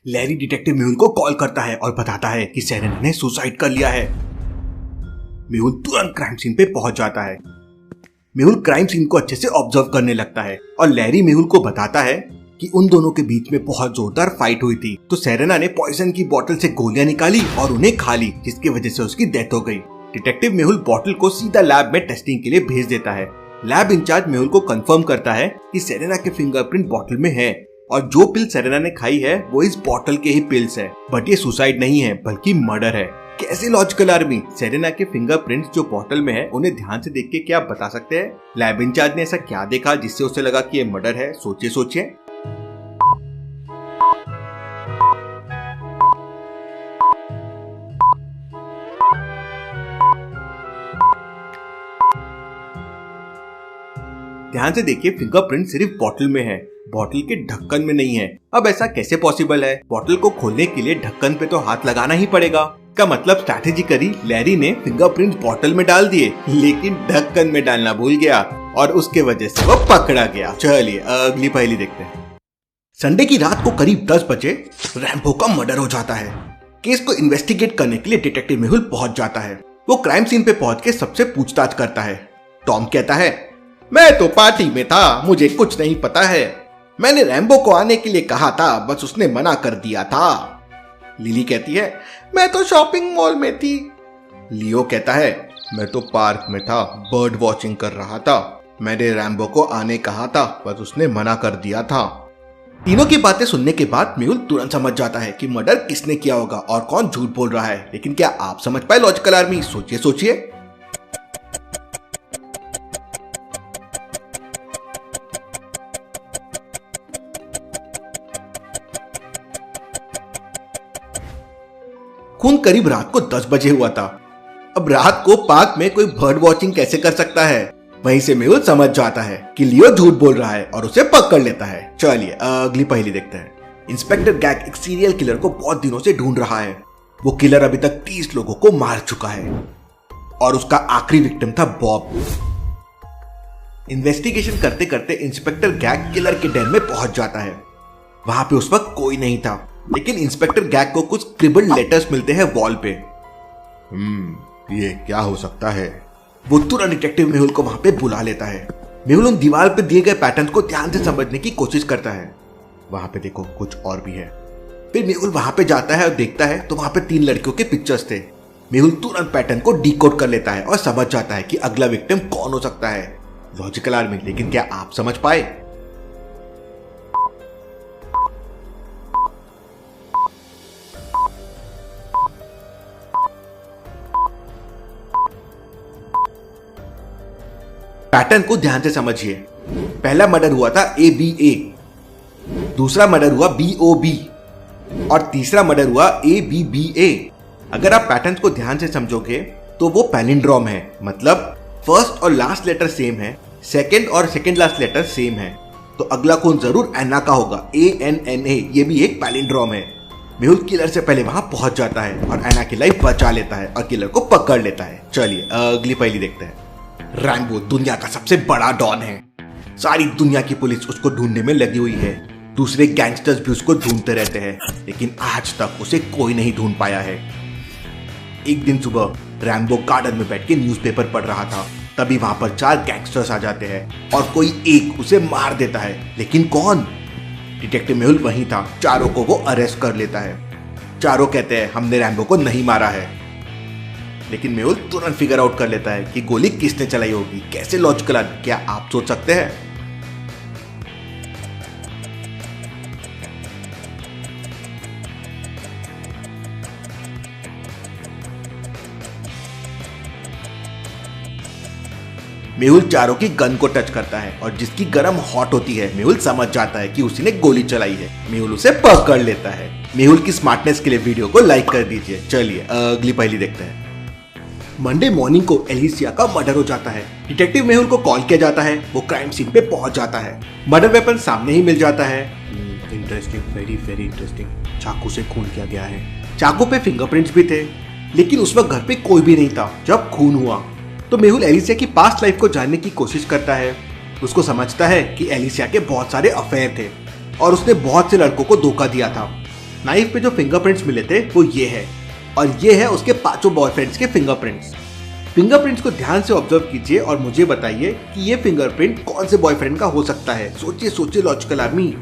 Larry detective Mehul को call करता है और बताता है कि सेरेना ने सुसाइड कर लिया है। मेहुल तुरंत क्राइम सीन पे पहुंच जाता है। मेहुल क्राइम सीन को अच्छे से ऑब्जर्व करने लगता है और लैरी मेहुल को बताता है कि उन दोनों के बीच में बहुत जोरदार फाइट हुई थी। तो सेरेना ने पॉइजन की बोतल से गोलियां निकाली और उन्हें खा ली, जिसकी वजह से उसकी डेथ हो गई। डिटेक्टिव मेहुल बोतल को सीधा लैब में टेस्टिंग के लिए भेज देता है। लैब इंचार्ज मेहुल को कंफर्म करता है कि सेरेना के फिंगरप्रिंट बोतल में है और जो पिल सेरेना ने खाई है वो इस बोतल के ही पिल्स है। बट ये सुसाइड नहीं है बल्कि मर्डर है। कैसे लॉजिकल आर्मी? सेरेना के फिंगरप्रिंट्स जो बोतल में है उन्हें ध्यान से देख के क्या बता सकते हैं? लैब इंचार्ज ने ऐसा क्या देखा जिससे उसे लगा कि ये मर्डर है? सोचिए। ध्यान से देखिए, फिंगरप्रिंट सिर्फ बोतल में है, बोतल के ढक्कन में नहीं है। अब ऐसा कैसे पॉसिबल है? बोतल को खोलने के लिए ढक्कन पे तो हाथ लगाना ही पड़ेगा। का मतलब स्ट्रैटेजिकली लैरी ने फिंगरप्रिंट बोतल में डाल दिए, लेकिन ढक्कन में डालना भूल गया और उसके वजह से वो पकड़ा गया। चलिए अगली पहेली देखते हैं। संडे की रात को करीब 10 बजे रैम्बो का मर्डर हो जाता है। केस को इन्वेस्टिगेट करने के लिए डिटेक्टिव मेहुल पहुंच जाता है। वो क्राइम सीन पे पहुंच के सबसे पूछताछ करता है। टॉम कहता है, मैं तो पार्टी में था, मुझे कुछ नहीं पता है। मैंने रैम्बो को आने के लिए कहा था, बस उसने मना कर दिया था। लिली कहती है, मैं तो शॉपिंग मॉल में थी। लियो कहता है, मैं तो पार्क में था, बर्ड वॉचिंग कर रहा था। मैंने रैम्बो को आने कहा था, बस उसने मना कर दिया था। तीनों की बातें सुनने के बाद मेहुल तुरंत समझ जाता है कि मर्डर किसने किया होगा और कौन झूठ बोल रहा है। लेकिन क्या आप समझ पाए लॉजिकल आर्मी? सोचिए। खून करीब रात को 10 बजे हुआ था। अब रात को पार्क में कोई बर्ड वॉचिंग कैसे कर सकता है? वहीं से मेहुल समझ जाता है कि लियो झूठ बोल रहा है और उसे पकड़ लेता है। चलिए अगली पहेली देखते हैं। इंस्पेक्टर गैग एक सीरियल किलर को बहुत दिनों से ढूंढ रहा है। वो किलर अभी तक 30 लोगों को मार चुका है और उसका आखिरी विक्टिम था बॉब। इन्वेस्टिगेशन करते करते इंस्पेक्टर गैग किलर के डेन में पहुंच जाता है। वहां पे उस वक्त कोई नहीं था, लेकिन इंस्पेक्टर गैग को कुछ स्क्रिबल्ड लेटर्स मिलते हैं वॉल पे। ये क्या हो सकता है? वो तुरंत डिटेक्टिव मेहुल को वहां पे बुला लेता है। मेहुल उन दीवार पे दिए गए पैटर्न को ध्यान से समझने की कोशिश करता है। वहां पे देखो कुछ और भी है। फिर मेहुल वहां पे जाता है और देखता है तो वहां पे 3 लड़कियों के पिक्चर्स थे। मेहुल तुरंत पैटर्न को डिकोड कर लेता है और समझ जाता है कि अगला विक्टिम कौन हो सकता है। लॉजिकल आर्मी, लेकिन क्या आप समझ पाए? पैटर्न को ध्यान से समझिए। पहला मर्डर हुआ था ABA, दूसरा मर्डर हुआ BOB और तीसरा मर्डर हुआ ABBA। अगर आप पैटर्न को ध्यान से समझोगे तो वो पैलिंड्रोम है, मतलब फर्स्ट और लास्ट लेटर सेम है, सेकंड और सेकंड लास्ट लेटर सेम है। तो अगला खून जरूर एना का होगा, ANNA। ये भी एक पैलिंड्रोम है। मेहुल किलर से पहले वहां पहुंच जाता है और एना की लाइफ बचा लेता है और किलर को पकड़ लेता है। चलिए अगली पहेली देखते हैं। रैम्बो दुनिया का सबसे बड़ा डॉन है। सारी दुनिया की पुलिस उसको ढूंढने में लगी हुई है। दूसरे गैंगस्टर्स भी उसको ढूंढते रहते हैं, लेकिन आज तक उसे कोई नहीं ढूंढ पाया है। एक दिन सुबह रैम्बो गार्डन में बैठ के न्यूज़पेपर पढ़ रहा था। तभी वहां पर 4 गैंगस्टर्स आ जाते हैं और कोई एक उसे मार देता है। लेकिन कौन? डिटेक्टिव मेहुल वहीं था। चारों को वो अरेस्ट कर लेता है। चारों कहते हैं हमने रैम्बो को नहीं मारा है। लेकिन मेहुल तुरंत फिगर आउट कर लेता है कि गोली किसने चलाई होगी। कैसे लॉजिकल है? क्या आप सोच सकते हैं? मेहुल चारों की गन को टच करता है और जिसकी गरम हॉट होती है मेहुल समझ जाता है कि उसी ने गोली चलाई है। मेहुल उसे पकड़ लेता है। मेहुल की स्मार्टनेस के लिए वीडियो को लाइक कर दीजिए। चलिए अगली पहेली देखते हैं। मंडे मॉर्निंग को एलिसिया का मर्डर हो जाता है। डिटेक्टिव मेहुल को कॉल किया जाता है। वो क्राइम सीन पे पहुंच जाता है। मर्डर वेपन सामने ही मिल जाता है। Interesting, very interesting. चाकू से खून किया गया है। चाकू पे फिंगरप्रिंट्स भी थे, लेकिन उस वक्त घर पे कोई भी नहीं था जब खून हुआ। तो मेहुल एलिसिया की पास्ट लाइफ को जानने की कोशिश करता है। उसको समझता है कि एलिसिया के बहुत सारे अफेयर थे और उसने बहुत से लड़कों को धोखा दिया था। नाइफ पे जो फिंगरप्रिंट्स मिले थे वो ये है, और ये है उसके 5 बॉयफ्रेंड्स के फिंगरप्रिंट्स। फिंगरप्रिंट्स को ध्यान से ऑब्जर्व कीजिए और मुझे बताइए कि ये फिंगरप्रिंट कौन से बॉयफ्रेंड का हो सकता है। सोचिए सोचिए लॉजिकल आर्मी।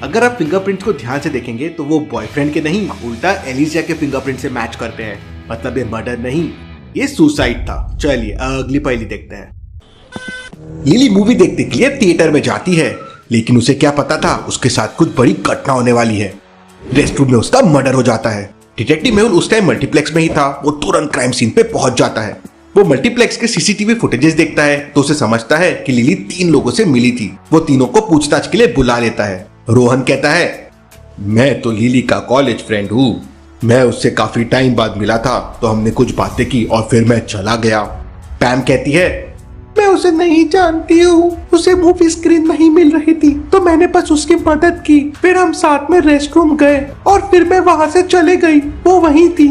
अगर आप फिंगरप्रिंट्स को ध्यान से देखेंगे तो वो बॉयफ्रेंड के नहीं, उल्टा एलिसिया के फिंगरप्रिंट से मैच करते हैं। मतलब ये मर्डर नहीं, ये सुसाइड था। चलिए अगली पहेली देखते हैं। लिली मूवी देखने के लिए थिएटर में जाती है, लेकिन उसे क्या पता था उसके साथ कुछ बड़ी घटना होने वाली है। रेस्टरूम में उसका मर्डर हो जाता है। डिटेक्टिव मेहुल उस टाइम मल्टीप्लेक्स में ही था। वो तुरंत क्राइम सीन पे पहुंच जाता है। वो मल्टीप्लेक्स के सीसीटीवी फुटेजेस देखता है तो उसे समझता है कि लिली 3 लोगों से मिली थी। वो तीनों को पूछताछ के लिए बुला लेता है। रोहन कहता है, मैं तो लिली का कॉलेज फ्रेंड हूँ। मैं उससे काफी टाइम बाद मिला था तो हमने कुछ बातें की और फिर मैं चला गया। पैम कहती है, मैं उसे नहीं जानती हूँ। उसे मूवी स्क्रीन नहीं मिल रही थी तो मैंने बस उसकी मदद की। फिर हम साथ में रेस्टरूम गए और फिर मैं वहाँ से चले गई। वो वहीं थी।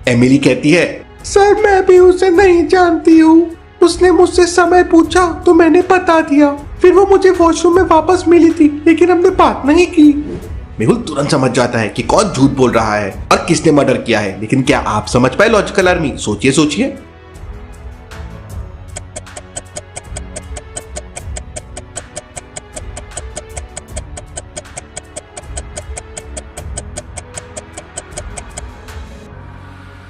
एमिली कहती है, सर मैं भी उसे नहीं जानती हूँ। उसने मुझसे समय पूछा तो मैंने बता दिया। फिर वो मुझे वॉशरूम में वापस मिली थी, लेकिन हमने बात नहीं की। मेहुल तुरंत समझ जाता है कि कौन झूठ बोल रहा है और किसने मर्डर किया है। लेकिन क्या आप समझ पाए लॉजिकल आर्मी? सोचिए सोचिए।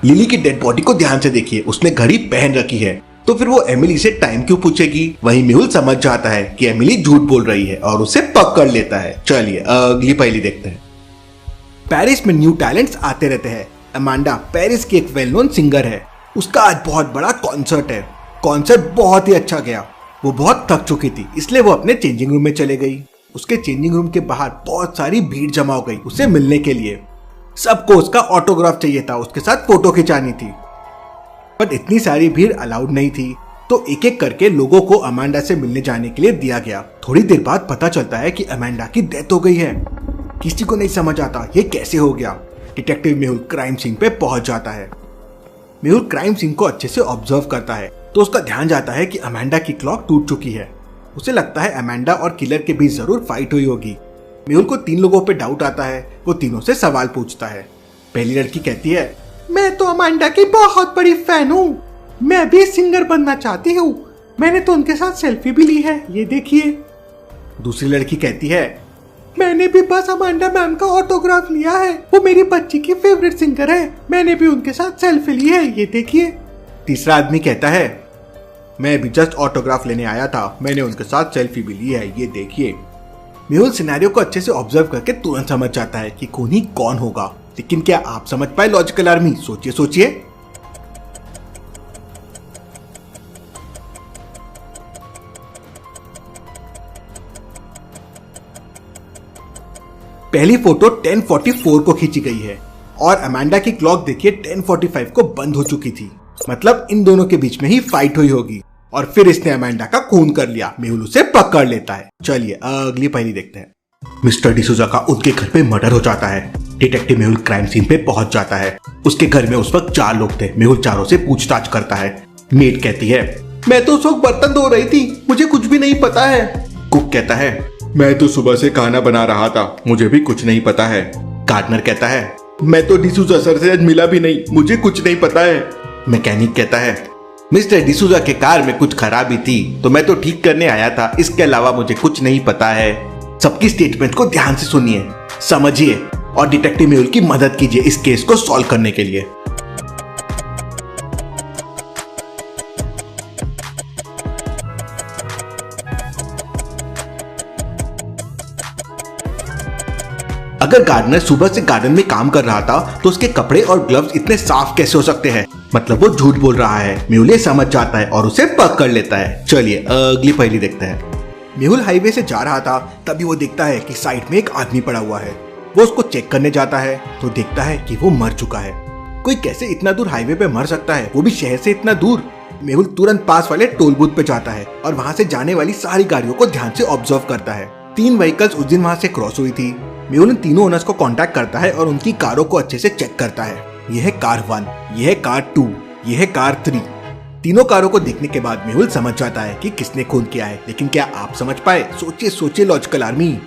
लिली की डेड बॉडी को ध्यान से देखिए। उसने घड़ी पहन रखी है, तो फिर वो एमिली से टाइम क्यों पूछेगी? वहीं मेहुल समझ जाता है कि एमिली झूठ बोल रही है और उसे पकड़ लेता है। चलिए अगली पहेली देखते हैं। पेरिस में न्यू टैलेंट्स आते रहते हैं। अमांडा पेरिस की एक वेल नोन सिंगर है। उसका आज बहुत बड़ा कॉन्सर्ट है। कॉन्सर्ट बहुत ही अच्छा गया। वो बहुत थक चुकी थी, इसलिए वो अपने चेंजिंग रूम में चले गई। उसके चेंजिंग रूम के बाहर बहुत सारी भीड़ जमा हो गई उसे मिलने के लिए। सबको उसका ऑटोग्राफ चाहिए था, उसके साथ फोटो खिंचानी थी। पर इतनी सारी भीड़ अलाउड नहीं थी, तो एक एक करके लोगों को अमांडा से मिलने जाने के लिए दिया गया। थोड़ी देर बाद पता चलता है कि अमांडा की डेथ हो गई है। किसी को नहीं समझ आता ये कैसे हो गया। डिटेक्टिव मेहुल क्राइम सीन पे पहुंच जाता है। मेहुल क्राइम सीन को अच्छे से ऑब्जर्व करता है तो उसका ध्यान जाता है कि अमांडा की क्लॉक टूट चुकी है। उसे लगता है अमांडा और किलर के बीच जरूर फाइट हुई होगी। मेहुल को 3 लोगों पे डाउट आता है। वो तीनों से सवाल पूछता है। पहली लड़की कहती है, मैं तो अमांडा की बहुत बड़ी फैन हूँ। मैं भी सिंगर बनना चाहती हूँ। मैंने तो उनके साथ सेल्फी भी ली है, ये देखिए। दूसरी लड़की कहती है, मैंने भी बस अमांडा मैम का ऑटोग्राफ लिया है। वो मेरी बच्ची की फेवरेट सिंगर है। मैंने भी उनके साथ सेल्फी ली है, ये देखिए। तीसरा आदमी कहता है, मैं भी जस्ट ऑटोग्राफ लेने आया था। मैंने उनके साथ सेल्फी भी ली है, ये देखिए। मेहुल सिनेरियो को अच्छे से ऑब्जर्व करके तुरंत समझ जाता है कि खूनी कौन होगा। लेकिन क्या आप समझ पाए लॉजिकल आर्मी? सोचिए सोचिए। पहली फोटो 10:44 को खींची गई है और अमांडा की क्लॉक देखिए 10:45 को बंद हो चुकी थी। मतलब इन दोनों के बीच में ही फाइट हुई होगी और फिर इसने अमांडा का खून कर लिया। मेहुल उसे पकड़ लेता है। चलिए अगली पहेली देखते हैं। मिस्टर डिसूजा का उनके घर पे मर्डर हो जाता है। डिटेक्टिव मेहुल क्राइम सीन पे पहुंच जाता है। उसके घर में उस वक्त 4 लोग थे। मेहुल चारों से पूछताछ करता है। मेड कहती है, मैं तो उस वक्त बर्तन धो रही थी, मुझे कुछ भी नहीं पता है। कुक कहता है, मैं तो सुबह से खाना बना रहा था, मुझे भी कुछ नहीं पता है। गार्डनर कहता है, मैं तो डिसूजा सर से आज मिला भी नहीं, मुझे कुछ नहीं पता है। मैकेनिक कहता है, मिस्टर डिसूजा के कार में कुछ खराबी थी तो मैं तो ठीक करने आया था, इसके अलावा मुझे कुछ नहीं पता है। सबकी स्टेटमेंट को ध्यान से सुनिए, समझिए और डिटेक्टिव मेहुल की मदद कीजिए इस केस को सॉल्व करने के लिए। अगर गार्डनर सुबह से गार्डन में काम कर रहा था तो उसके कपड़े और ग्लव्स इतने साफ कैसे हो सकते हैं? मतलब वो झूठ बोल रहा है। मेहुल समझ जाता है और उसे पकड़ लेता है। चलिए अगली पहेली देखते हैं। मेहुल हाईवे से जा रहा था, तभी वो देखता है कि साइड में एक आदमी पड़ा हुआ है। वो उसको चेक करने जाता है तो देखता है कि वो मर चुका है। कोई कैसे इतना दूर हाईवे पे मर सकता है, वो भी शहर से इतना दूर? मेहुल तुरंत पास वाले टोल बूथ पे जाता है और वहाँ से जाने वाली सारी गाड़ियों को ध्यान से ऑब्जर्व करता है। 3 व्हीकल्स उस दिन वहाँ से क्रॉस हुई थी। मेहुल तीनों ओनर्स को कांटेक्ट करता है और उनकी कारों को अच्छे से चेक करता है। यह है कार 1, यह है कार 2, यह है कार 3। तीनों कारों को देखने के बाद मेहुल समझ जाता है कि किसने खून किया है, लेकिन क्या आप समझ पाए? सोचिए सोचिए लॉजिकल आर्मी।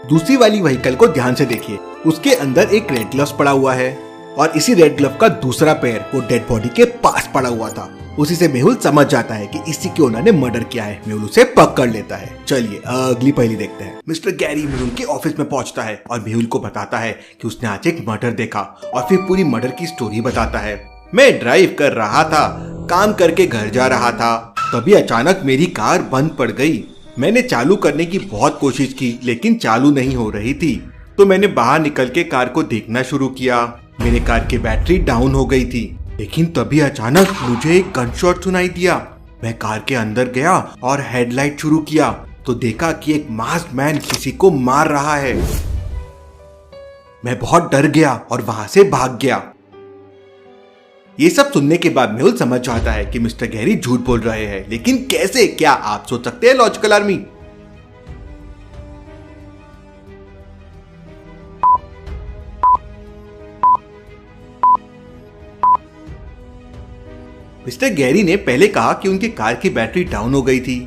दूसरी वाली व्हीकल को ध्यान से देखिए, उसके अंदर एक रेड ग्लव्स पड़ा हुआ है और इसी रेड ग्लव का दूसरा पैर वो डेड बॉडी के पास पड़ा हुआ था। उसी से मेहुल समझ जाता है कि इसी के ओनर ने मर्डर किया है। मेहुल उसे पकड़ लेता है। चलिए अगली पहेली देखते हैं। मिस्टर गैरी मेहुल के ऑफिस में पहुंचता है और मेहुल को बताता है कि उसने आज एक मर्डर देखा और फिर पूरी मर्डर की स्टोरी बताता है। मैं ड्राइव कर रहा था, काम करके घर जा रहा था, तभी अचानक मेरी कार बंद पड़ गई। मैंने चालू करने की बहुत कोशिश की लेकिन चालू नहीं हो रही थी, तो मैंने बाहर निकल के कार को देखना शुरू किया। मेरे कार की बैटरी डाउन हो गई थी, लेकिन तभी अचानक मुझे एक गनशॉट सुनाई दिया। मैं कार के अंदर गया और हेडलाइट शुरू किया तो देखा कि एक मास्क्ड मैन किसी को मार रहा है। मैं बहुत डर गया और वहां से भाग गया। ये सब सुनने के बाद मेहुल समझ जाता है कि मिस्टर गैरी झूठ बोल रहे हैं, लेकिन कैसे? क्या आप सोच सकते हैं लॉजिकल आर्मी? मिस्टर गैरी ने पहले कहा कि उनकी कार की बैटरी डाउन हो गई थी,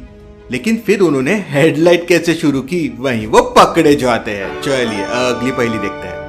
लेकिन फिर उन्होंने हेडलाइट कैसे शुरू की, वहीं वो पकड़े जाते हैं। चलिए अगली पहेली देखते हैं।